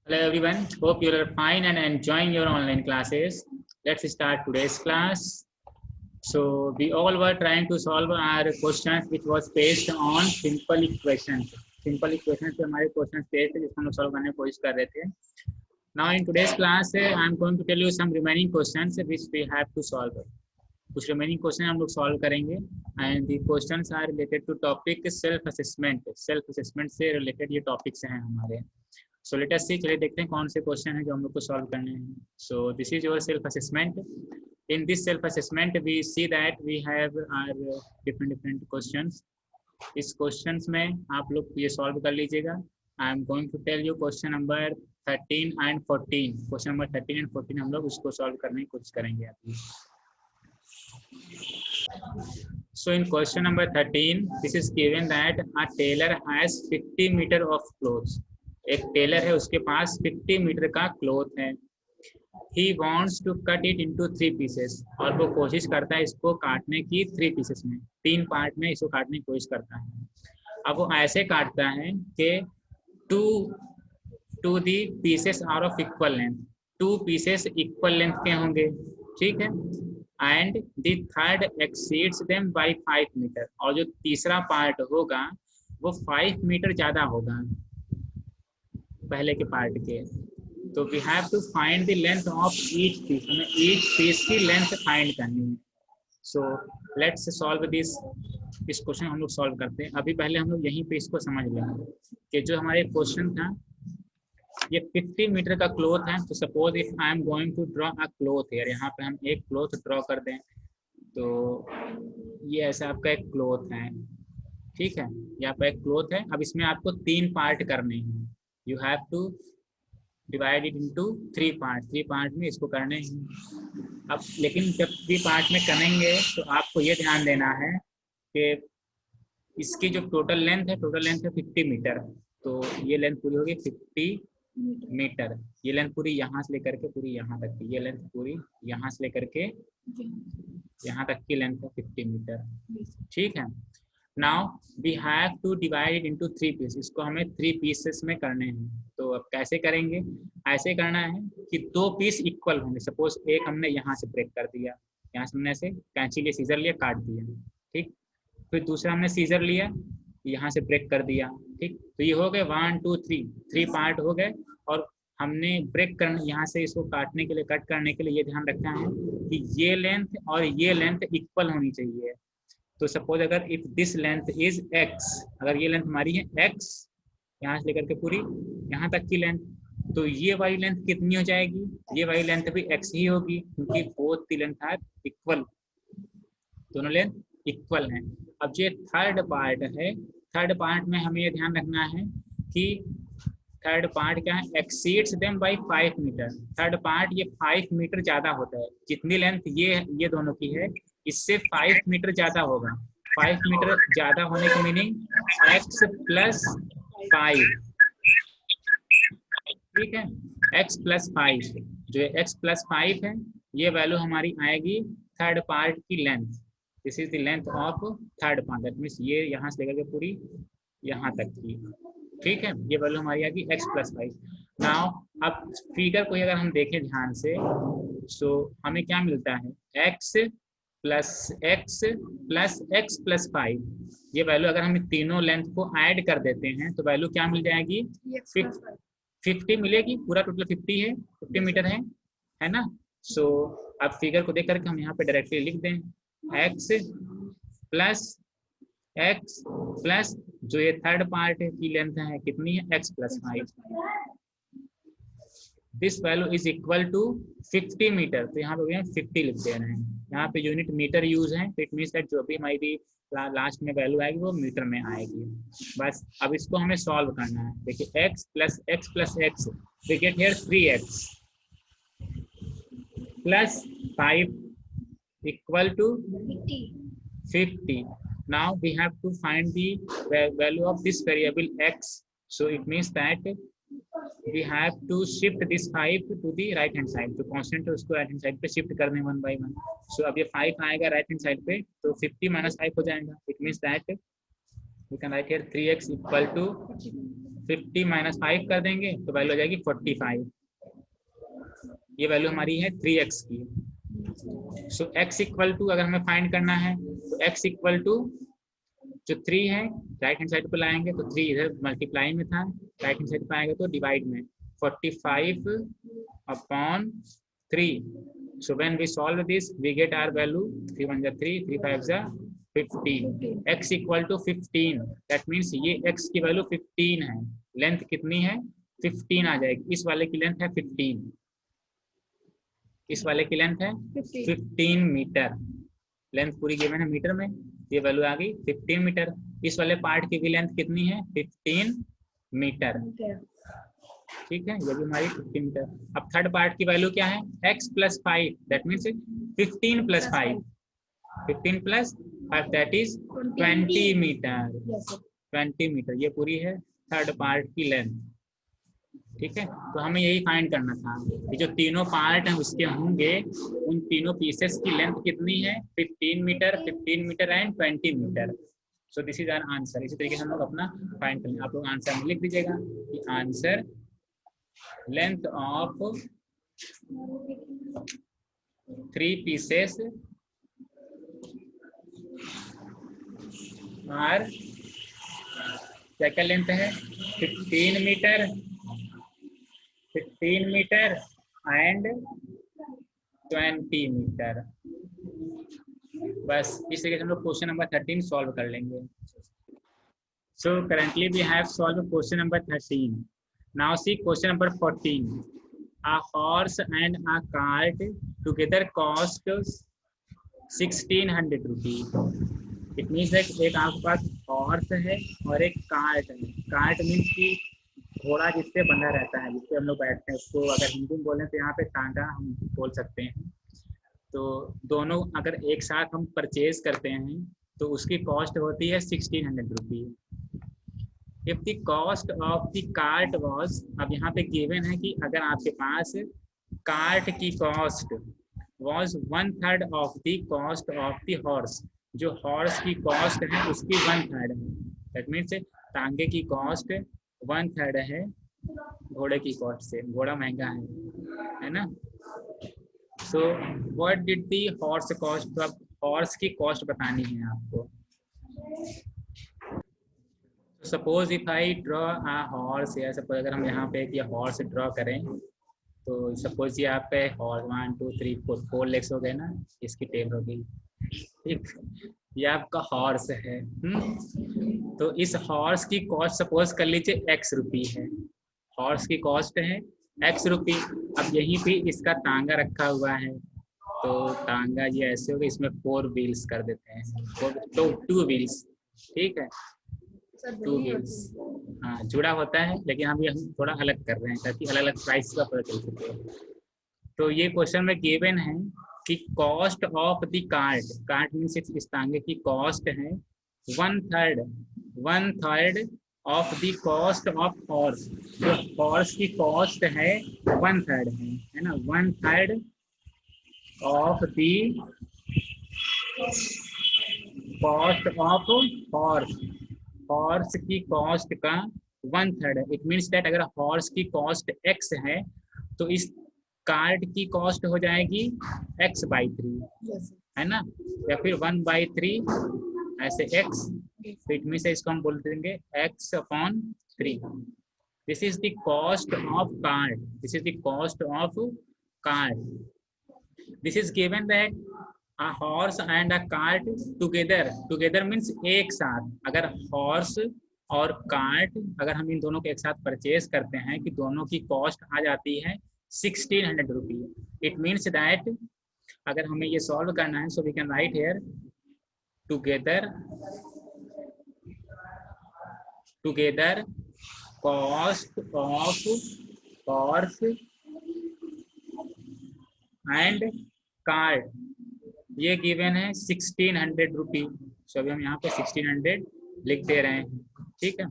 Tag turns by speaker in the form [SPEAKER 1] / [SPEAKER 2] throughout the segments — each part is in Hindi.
[SPEAKER 1] Hello everyone, hope you are fine and enjoying your online classes. Let's start today's class. So we all were trying to solve our questions which was based on simple equations. Simple equations पे हमारे questions based थे जिसको हम लोग solve करने की कोशिश कर रहे थे. Now in today's class I am going to tell you some remaining questions which we have to solve. कुछ remaining questions हम लोग solve करेंगे and the questions are related to topic self assessment. Self assessment से related ये topics हैं हमारे. So let us see, चलिए देखते हैं कौन से क्वेश्चन है जो हम लोग को सॉल्व करने हैं. So this is your self assessment. In this self assessment we see that we have our different questions. इस क्वेश्चंस में आप लोग ये सॉल्व कर लीजिएगा. I am going to tell you question number 13 and 14. Question number 13 and 14 हम लोग उसको सॉल्व करने की कोशिश करेंगे अभी. So in question number 13, this is given that a tailor has 50 meter of clothes. एक टेलर है उसके पास 50 मीटर का क्लॉथ है. He wants to cut it into 3 pieces और वो कोशिश करता है इसको काटने की 3 पीसेस में, 3 पार्ट में इसको काटने की कोशिश करता है. अब वो ऐसे काटता है कि two the pieces are of equal length, 2 pieces equal length के होंगे, ठीक है. And the third exceeds them by 5 metre और जो तीसरा पार्ट होगा वो 5 मीटर ज्यादा होगा पहले के पार्ट के. तो we have to find the length of each piece, हमें ईच पीस की लेंथ फाइंड करनी है. So let's solve this. इस क्वेश्चन हम लोग सॉल्व करते हैं. अभी पहले हम लोग यहीं पे इसको समझ लेंगे कि जो हमारे क्वेश्चन था ये 50 मीटर का क्लॉथ है. तो suppose if I am going to draw a cloth here, यहाँ पे हम एक क्लॉथ ड्रॉ कर दें. तो ये ऐसा आपका एक क्लॉथ है, ठीक है. यहाँ पे एक क्लॉथ है. अब इसमें आपको 3 पार्ट करने हैं. You have to divide it into 3 parts. 3 part में इसको करने हैं. अब लेकिन जब 3 पार्ट में करेंगे तो आपको ये ध्यान देना है कि इसकी जो टोटल लेंथ है 50 मीटर. तो ये लेंथ पूरी होगी 50 मीटर. ये लेंथ पूरी यहाँ से लेकर के पूरी यहाँ तक की, ये लेंथ पूरी यहाँ से लेकर के यहाँ तक की लेंथ है 50 मीटर, ठीक है. Now we have to divide it into 3 pieces. इसको हमें 3 pieces में करने हैं. तो अब कैसे करेंगे? ऐसे करना है कि 2 पीस इक्वल होंगे. सपोज एक हमने यहाँ से ब्रेक कर दिया, यहाँ से हमने ऐसे कैंची लिए सीजर लिया काट दिया, ठीक. फिर दूसरा हमने सीजर लिया यहाँ से ब्रेक कर दिया, ठीक. तो ये हो गए 1 2 3 पार्ट हो गए. और हमने ब्रेक करने यहाँ से इसको काटने के लिए, कट करने के लिए ये ध्यान रखना है कि ये लेंथ और ये लेंथ इक्वल होनी चाहिए. तो सपोज अगर if this length is x, अगर ये लेंथ हमारी है x यहाँ से लेकर के पूरी यहाँ तक की लेंथ, तो ये वाली लेंथ कितनी हो जाएगी? ये वाली लेंथ भी x ही होगी क्योंकि both the length are equal, दोनों लेंथ इक्वल हैं. अब जो थर्ड पार्ट है, थर्ड पार्ट में हमें ये ध्यान रखना है कि थर्ड पार्ट क्या है? Exceeds them by 5 metre. Third part ये 5 मीटर ज्यादा होता है. जितनी लेंथ ये दोनों की है इससे 5 मीटर ज्यादा होगा. 5 मीटर ज्यादा होने की मीनिंग x प्लस 5, ठीक है. x प्लस 5, जो x प्लस 5 है ये वैल्यू हमारी आएगी थर्ड पार्ट की length. This is the length of third part. That means ये यहाँ से लेकर के पूरी यहाँ तक की, ठीक है. ये वैल्यू हमारी आएगी x प्लस 5. नाउ अब फिगर को अगर हम देखें ध्यान से, तो हमें क्या मिलता है? x plus x plus x plus 5. ये वैल्यू अगर हम तीनों लेंथ को ऐड कर देते हैं तो वैल्यू क्या मिल जाएगी? 50 मिलेगी. पूरा टोटल 50 है, 50 मीटर है ना. सो अब फिगर को देख करके हम यहाँ पे डायरेक्टली लिख दें x प्लस जो ये थर्ड पार्ट की लेंथ है कितनी है? x plus 5. This value is equal to 50 metre. तो यहाँ पे 50 लिख दे रहे हैं. यहाँ पे यूनिट मीटर यूज है. तो इट मीन्स दैट जो भी हमारी लास्ट में वैल्यू आएगी वो मीटर में आएगी. बस अब इसको हमें सॉल्व करना है. देखिए x plus x we get here 3x plus 5 equal to 50. Now we have to find the value of this variable x. So it means that we have to shift this 5 to the right hand side. तो constant है उसको right hand side पे shift करने 1 by 1. So अब ये 5 आएगा right hand side पे, तो 50 minus 5 हो जाएगा. It means that we can write here 3x equal to 50 minus 5 कर देंगे तो वैल्यू हो जाएगी 45। ये वैल्यू हमारी है 3x की। सो x इक्वल टू अगर हमें फाइंड करना है तो x इक्वल टू जो 3 है राइट हैंड साइड पे लाएंगे तो 3 इधर मल्टीप्लाई में था, राइट हैंड साइड पे आएगा तो डिवाइड में 45 upon 3। So when we solve this, we get our value 3 1 जा 3, 3 5 जा 15, x equal to 15। That means ये x की वैल्यू 15 है, लेंथ कितनी है 15 आ जाएगी। इस वाले की लेंथ है 15, इस वाले की लेंथ है 15 मीटर। लेंथ पूरी गिवन है मीटर में, ये वैल्यू आ गई 15 मीटर। इस वाले पार्ट की भी लेंथ कितनी है 15 मीटर, ठीक है, ये भी हमारी 15 मीटर। अब थर्ड पार्ट की वैल्यू क्या है x plus 5, that means 15 plus 5, 15 plus 5 that is 20 metre, 20 metre ये पूरी है थर्ड पार्ट की लेंथ, ठीक है। तो हमें यही फाइंड करना था कि जो तीनों पार्ट हैं उसके होंगे उन तीनों पीसेस की लेंथ कितनी है 15 metre, 15 metre and 20 metre. So this is our answer. इसी तरीके से हम लोग अपना फाइंड करेंगे। आप लोग आंसर में लिख दीजिएगा कि answer length of 3 pieces are क्या लेंथ है 15 मीटर, 15 मीटर एंड 20 मीटर। बस इस तरीके से हम लोग क्वेश्चन नंबर 13 सॉल्व कर लेंगे। So currently we have solve question number 13। Now see question number 14. A horse and a cart together cost 1600 rupees. It means that एक आपके पास हॉर्स है और एक कार्ट है। कार्ट मीन्स कि घोड़ा जिससे बंधा रहता है, जिससे हम लोग बैठते हैं, उसको अगर हिंदी में बोलें तो यहाँ पे टांगा हम बोल सकते हैं। तो दोनों अगर एक साथ हम परचेज करते हैं तो उसकी कॉस्ट होती है 1600 rupees. If the cost of the cart was, अब यहाँ पे गिवन है कि अगर आपके पास कार्ट की cost was 1/3 of the cost of the horse, जो हॉर्स की कॉस्ट है उसकी 1/3 है। दैट मीन्स टांगे की कॉस्ट 1/3 है घोड़े की कॉस्ट से, घोड़ा महंगा है ना। So what did the horse cost, तो अब हॉर्स की कॉस्ट बतानी है आपको। Suppose if I draw a horse, या सपोज अगर हम यहाँ पे ये हॉर्स ड्रॉ करें तो सपोज ये आप पे हॉर्स 1 2 3 4 लेग्स हो गए ना, इसकी टेल हो गई, ठीक। ये आपका हॉर्स है। तो इस हॉर्स की कॉस्ट सपोज कर लीजिए x रुपी है, हॉर्स की कॉस्ट है x रुपी। अब यहीं पे इसका टांगा रखा हुआ है, तो टांगा ये ऐसे हो गया, इसमें 4 व्हील्स कर देते हैं, तो 2 व्हील्स, ठीक है, 2 व्हील्स, हाँ जुड़ा होता है, लेकिन हम ये थोड़ा अलग कर रहे हैं ताकि अलग अलग प्राइस का पता चल सके। तो ये क्वेश्चन में गिवन है कि cost of the cart, cart means इस टांगे की कॉस्ट है 1/3 of the cost of horse. तो हॉर्स की कॉस्ट है 1/3 है ना, 1/3 of the cost of horse, horse की कॉस्ट का 1/3 है। इट मीन्स दैट अगर हॉर्स की कॉस्ट x है तो इस कार्ट की कॉस्ट हो जाएगी x/3, है ना, या फिर 1/3 ऐसे x। तो इट मीन्स इसको हम बोल देंगे x/3। This is the cost of cart, this is the cost of cart. This is given that a horse and a cart together, together means एक साथ। अगर हॉर्स और कार्ट अगर हम इन दोनों को एक साथ परचेज करते हैं कि दोनों की कॉस्ट आ जाती है 1600 रुपीज। इट मीन्स दैट अगर हमें ये सॉल्व करना है, so we can write here together cost of horse and cart, ये गिवन है 1600 रुपीज। सो अभी हम यहाँ पे 1600 लिख दे रहे हैं, ठीक है।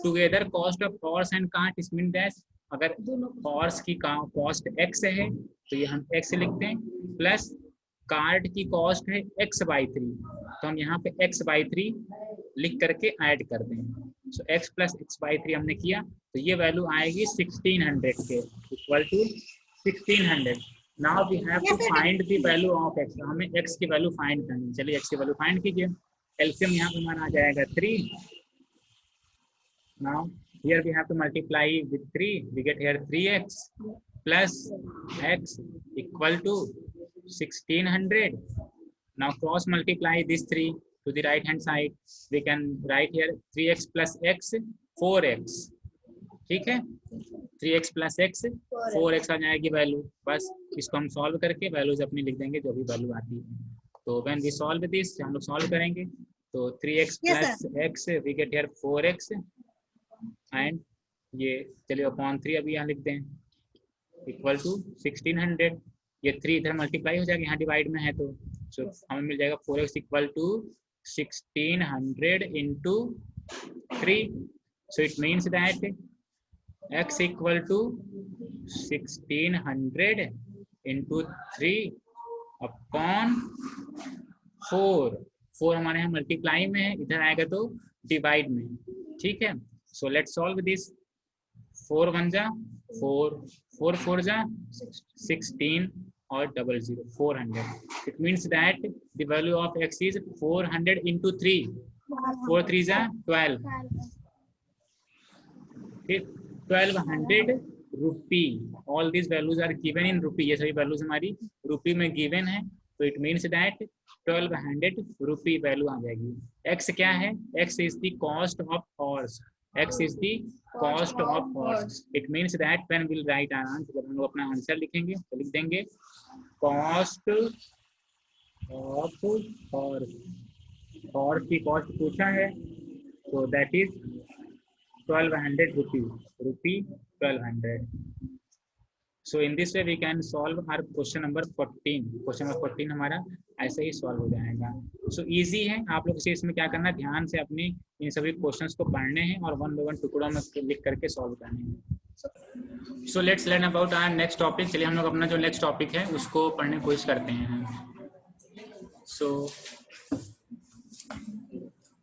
[SPEAKER 1] Together cost of horse and cart, इस मीन दैट अगर हॉर्स की कॉस्ट x है तो ये हम x लिखते हैं, प्लस कार्ट की कॉस्ट है x/3, तो हम यहाँ पे x/3 लिख करके ऐड कर दें। सो x प्लस एक्स बाई 3 हमने किया तो ये वैल्यू आएगी 1600 के equal to 1600। Now we have to find the value of x। हमें x की वैल्यू फाइंड करनी है। चलिए x की वैल्यू फाइंड कीजिए। एलसीएम यहाँ पे हमारा आ जाएगा 3। Now here we have to multiply with 3, we get here 3x plus x equal to 1600. Now cross multiply this 3 to the right hand side, we can write here 3x plus x 4x, ठीक है। 3x plus x 4x आ जाएगी वैल्यू। बस इसको हम सॉल्व करके वैल्यूज अपनी लिख देंगे जो भी वैल्यू आती है। तो व्हेन वी सॉल्व दिस, हम लोग सॉल्व करेंगे तो 3x plus x we get here 4x and ये चलिए अपॉन 3 अभी यहाँ लिख दें इक्वल टू 1600। ये 3 इधर मल्टीप्लाई हो जाएगा, यहाँ डिवाइड में है तो सो हमें मिल जाएगा 4x equal to 1600 into 3। So it means that x equal to 1600 into 3 upon 4। 4 हमारे यहाँ मल्टीप्लाई में है, इधर आएगा तो डिवाइड में, ठीक है। So let's solve this. 4 1 जा 4, 4 4 जा 16 और 00 400. It means that the value of x is 400 into 3. 4 3 जा 12. फिर 1200 रुपी। All these values are given in rupee. ये सभी values हमारी रुपी में given है, तो it means that 1200 rupee value आ जाएगी। x क्या है? x is the cost of horse. X is the cost of horse. It means that when we'll write our answer, जब हम लोग अपना आंसर लिखेंगे तो लिख देंगे cost of horse। horse की cost पूछा है तो that is 1200 rupee 1200। So in this way we can solve our question number 14। Question number 14 हमारा ऐसे ही सॉल्व हो जाएगा। So easy है, आप लोग से इसमें क्या करना है, ध्यान से अपनी इन सभी क्वेश्चंस को पढ़ने हैं और 1 by 1 टुकड़ों में लिख करके सॉल्व करने हैं। So let's learn about our next topic। चलिए हम लोग अपना जो नेक्स्ट टॉपिक है उसको पढ़ने की कोशिश करते हैं। So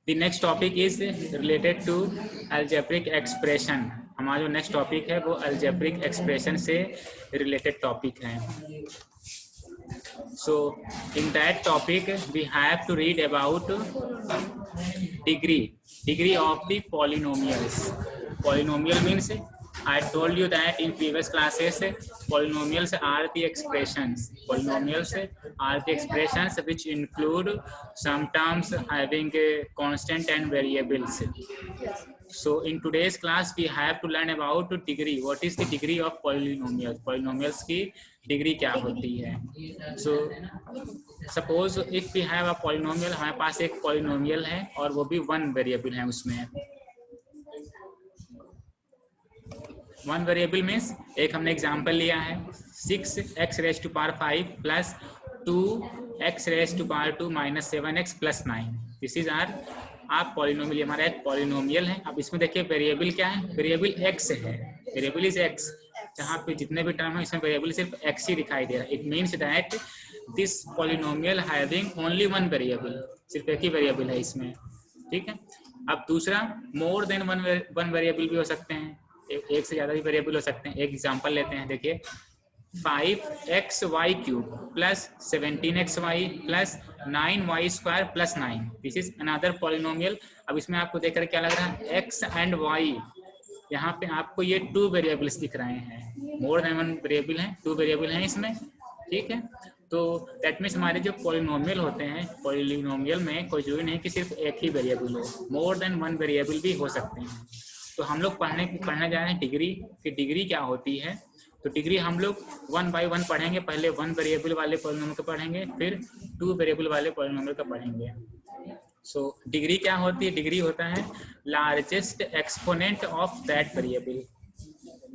[SPEAKER 1] the next topic is related to algebraic expression। हमारा जो नेक्स्ट टॉपिक है वो अलजेब्रिक एक्सप्रेशन से रिलेटेड टॉपिक है। So in that topic we have to read about degree of the polynomials. Polynomial means I told you that in previous classes polynomials are the expressions which include some terms having a constant and variables। So in today's class we have to learn about degree। What is the degree of polynomials? Polynomials की डिग्री क्या होती है? So suppose if we have a polynomial, हमारे पास एक polynomial है और वो भी 1 वेरिएबल है उसमें। 1 वेरिएबल मीन्स एक हमने एग्जाम्पल लिया है 6x raised to power 5 plus 2x raised to power 2 minus 7x plus 9। This is our polynomial. हमारा एक पॉलिनोमियल है। अब इसमें देखिए वेरिएबल क्या है, वेरिएबल x है, वेरिएबल इज x। जहाँ पे जितने भी टर्म है इसमें वेरिएबल सिर्फ x ही दिखाई दे रहा है। It means that this polynomial having only 1 variable, सिर्फ एक ही वेरिएबल है इसमें, ठीक है। अब दूसरा मोर देन 1 वेरिएबल भी हो सकते हैं, एक से ज्यादा भी वेरिएबल हो सकते हैं। एक एग्जांपल लेते हैं, देखिए 5xy cube plus 17xy plus 9y square plus 9। This is another polynomial. अब इसमें आपको देखकर क्या लग रहा है, x एंड y, यहाँ पे आपको ये 2 वेरिएबल्स दिख रहे हैं। मोर देन 1 वेरिएबल हैं, 2 वेरिएबल हैं इसमें, ठीक है। तो दैट मीन्स हमारे जो पॉलिनोमियल होते हैं, पॉलिनोमियल में कोई जरूरी नहीं कि सिर्फ एक ही वेरिएबल हो, मोर देन 1 वेरिएबल भी हो सकते हैं। तो हम लोग पढ़ने जा रहे हैं डिग्री की डिग्री क्या होती है। तो डिग्री हम लोग 1 by 1 पढ़ेंगे। पहले 1 वेरिएबल वाले पॉलिनोमियल का पढ़ेंगे, फिर 2 वेरिएबल वाले पॉलिनोमियल का पढ़ेंगे। सो डिग्री क्या होती है, डिग्री होता है largest exponent of that variable.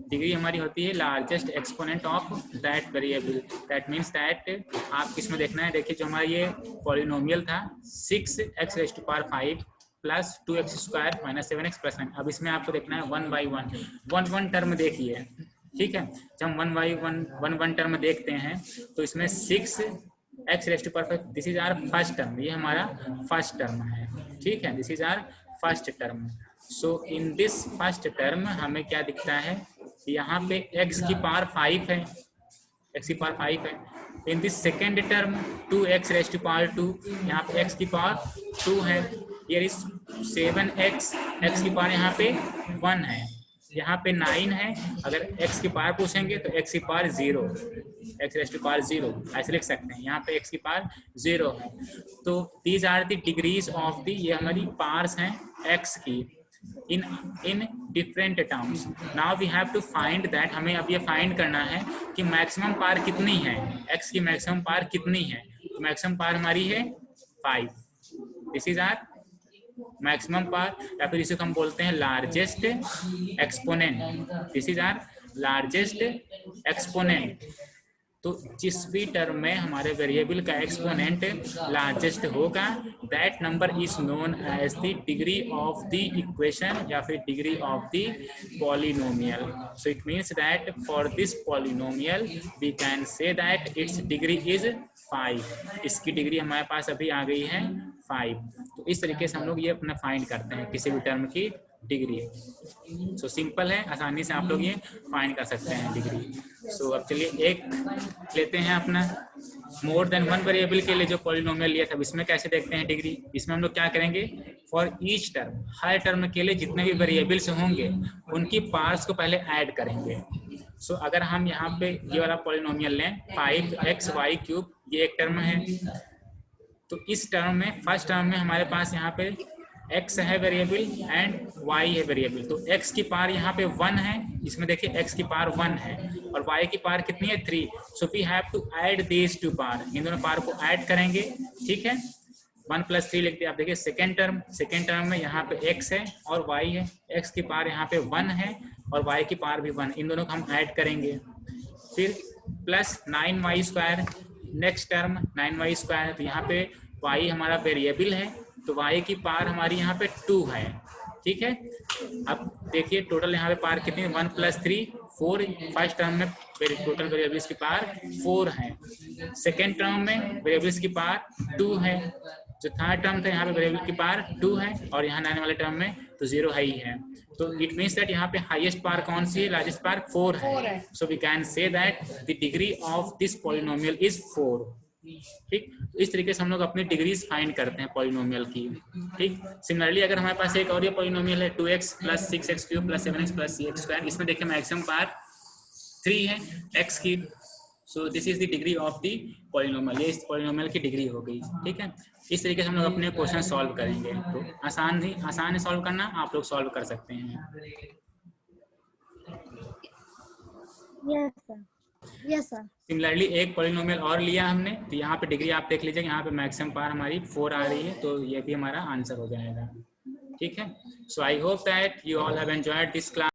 [SPEAKER 1] Degree हमारी होती है largest exponent of that variable. That means that आप किसमें देखना है, देखिए जो हमारा ये पॉलिनोमियल था 6x raised to power 5 plus 2x square minus 7x plus 9। अब इसमें आपको देखना है 1 by 1 टर्म देखिए, ठीक है। जब हम 1 by 1 टर्म देखते हैं तो इसमें 6x raised to power 5, this is our first term, ये हमारा फर्स्ट टर्म है, ठीक है। This is our first term. So in this first term हमें क्या दिखता है, यहाँ पे x की पावर 5 है, x की पावर 5 है। In this second term 2x raise to power 2, यहाँ पे x की पावर 2 है। हियर इज 7x, x की पावर यहाँ पे 1 है, यहाँ पे 9 है। अगर x की पावर पूछेंगे तो x की power 0, x raise to power 0 ऐसे लिख सकते हैं। यहाँ पे x की पावर 0 है। तो these are the degrees of the, ये हमारी पावर्स हैं x की in different terms. Now we have to find that, हमें अब ये फाइंड करना है कि मैक्सिमम पावर कितनी है, x की मैक्सिमम पावर कितनी है। तो मैक्सिमम पावर हमारी है 5, this is our maximum power, या फिर इसे हम बोलते हैं largest exponent, this is our largest exponent. तो जिस भी टर्म में हमारे वेरिएबल का एक्सपोनेंट लार्जेस्ट होगा, that number is known as the degree of the equation या फिर degree of the polynomial. So it means that for this polynomial we can say that its degree is 5। इसकी डिग्री हमारे पास अभी आ गई है 5। तो इस तरीके से हम लोग ये अपना फाइंड करते हैं किसी भी टर्म की डिग्री। सो सिंपल है, आसानी से आप लोग ये फाइंड कर सकते हैं डिग्री। सो अब चलिए एक लेते हैं अपना मोर देन वन वेरिएबल के लिए जो पॉलिनोमियल लिया था, इसमें कैसे देखते हैं डिग्री। इसमें हम लोग क्या करेंगे, for each term, her term के लिए जितने भी वेरिएबल्स होंगे उनकी पार्ट्स को पहले ऐड करेंगे। सो अगर हम यहाँ पे ये वाला पॉलिनोमियल लें 5xy³, ये एक टर्म है। तो इस टर्म में, फर्स्ट टर्म में हमारे पास यहाँ पे x है वेरिएबल एंड y है वेरिएबल। तो x की पावर यहाँ पे 1 है, इसमें देखिए x की पावर 1 है और y की पावर कितनी है 3। So we have to add these two power, इन दोनों पावर को ऐड करेंगे, ठीक है। 1 + 3 लिखते हैं। आप देखिए सेकेंड टर्म में यहाँ पे x है और y है, x की पावर यहाँ पे 1 है और y की पावर भी 1, इन दोनों को हम ऐड करेंगे। फिर plus 9y², next term 9y², तो यहाँ पे y हमारा वेरिएबल है तो y की पावर हमारी यहाँ पे 2 है, ठीक है। अब देखिए टोटल यहाँ पे पावर कितनी है, 1 + 3 4। फर्स्ट टर्म में टोटल वेरिएबल्स की पावर 4 है, सेकेंड टर्म में वेरिएबल्स की पावर 2 है, जो थर्ड टर्म था यहाँ पे वेरिएबल की पावर 2 है और यहाँ आने वाले टर्म में तो 0 है ही है। तो इट मीन्स दैट यहाँ पे हाईएस्ट पावर कौन सी है, लार्जेस्ट पावर 4 है। So we can say that the degree of this polynomial is 4, ठीक। तो इस तरीके से हम लोग अपनी डिग्रीज फाइंड करते हैं पॉलिनोमियल की, ठीक। सिमिलरली अगर हमारे पास एक और ये पॉलिनोमियल है 2x + 6x³ + 7x + cx², इसमें देखिए मैक्सिमम पावर 3 है x की। सो this is the degree of the polynomial, ये इस पॉलिनोमियल की डिग्री हो गई, ठीक है। इस तरीके से हम लोग अपने क्वेश्चन सॉल्व करेंगे। तो आसान है सॉल्व करना, आप लोग सॉल्व कर सकते हैं।
[SPEAKER 2] Yes sir.
[SPEAKER 1] सिमिलरली एक पॉलिनोमियल और लिया हमने, तो यहाँ पे डिग्री आप देख लीजिए, यहाँ पे मैक्सिमम पावर हमारी 4 आ रही है, तो ये भी हमारा आंसर हो जाएगा, ठीक है। So I hope that you all have enjoyed this class.